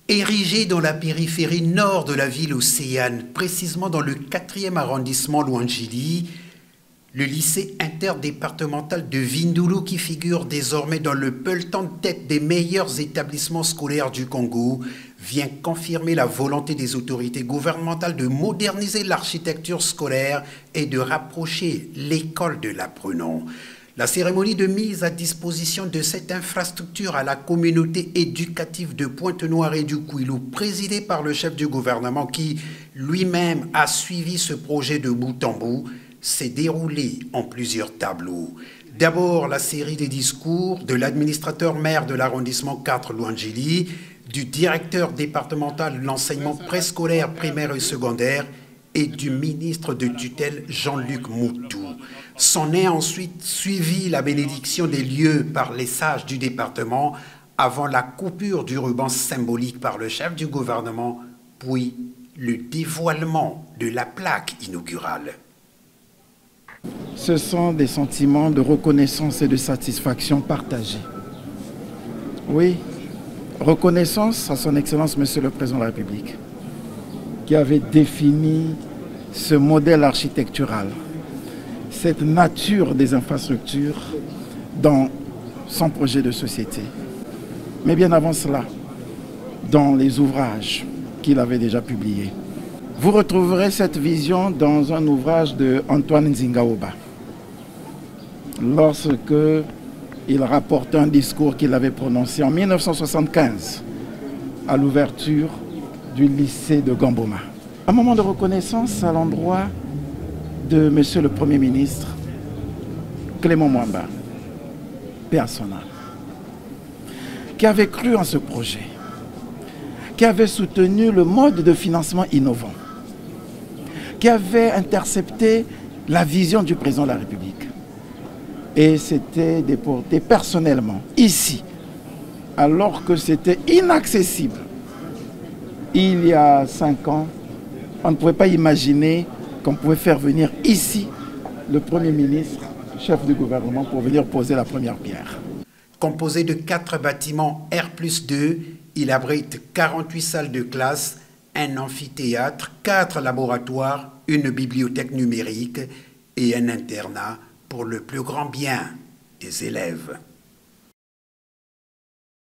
Érigé dans la périphérie nord de la ville océane, précisément dans le 4e arrondissement Louangili, le lycée interdépartemental de Vindoulo, qui figure désormais dans le peloton de tête des meilleurs établissements scolaires du Congo, vient confirmer la volonté des autorités gouvernementales de moderniser l'architecture scolaire et de rapprocher l'école de l'apprenant. La cérémonie de mise à disposition de cette infrastructure à la communauté éducative de Pointe-Noire et du Kouilou, présidée par le chef du gouvernement qui lui-même a suivi ce projet de bout en bout, s'est déroulée en plusieurs tableaux. D'abord, la série des discours de l'administrateur maire de l'arrondissement 4 Louangili, du directeur départemental de l'enseignement préscolaire, primaire et secondaire et du ministre de tutelle Jean-Luc Moutou. S'en est ensuite suivi la bénédiction des lieux par les sages du département avant la coupure du ruban symbolique par le chef du gouvernement, puis le dévoilement de la plaque inaugurale. Ce sont des sentiments de reconnaissance et de satisfaction partagés. Oui, reconnaissance à son Excellence Monsieur le Président de la République, qui avait défini ce modèle architectural, cette nature des infrastructures dans son projet de société. Mais bien avant cela, dans les ouvrages qu'il avait déjà publiés. Vous retrouverez cette vision dans un ouvrage de Antoine Nzingaoba, lorsque il rapporte un discours qu'il avait prononcé en 1975 à l'ouverture du lycée de Gamboma. Un moment de reconnaissance à l'endroit de Monsieur le Premier ministre Clément Mwamba, paix à son âme, qui avait cru en ce projet, qui avait soutenu le mode de financement innovant, qui avait intercepté la vision du président de la République. Et c'était déporté personnellement, ici, alors que c'était inaccessible. Il y a 5 ans, on ne pouvait pas imaginer qu'on pouvait faire venir ici le Premier ministre, chef du gouvernement, pour venir poser la première pierre. Composé de 4 bâtiments R+2, il abrite 48 salles de classe, un amphithéâtre, 4 laboratoires, une bibliothèque numérique et un internat pour le plus grand bien des élèves.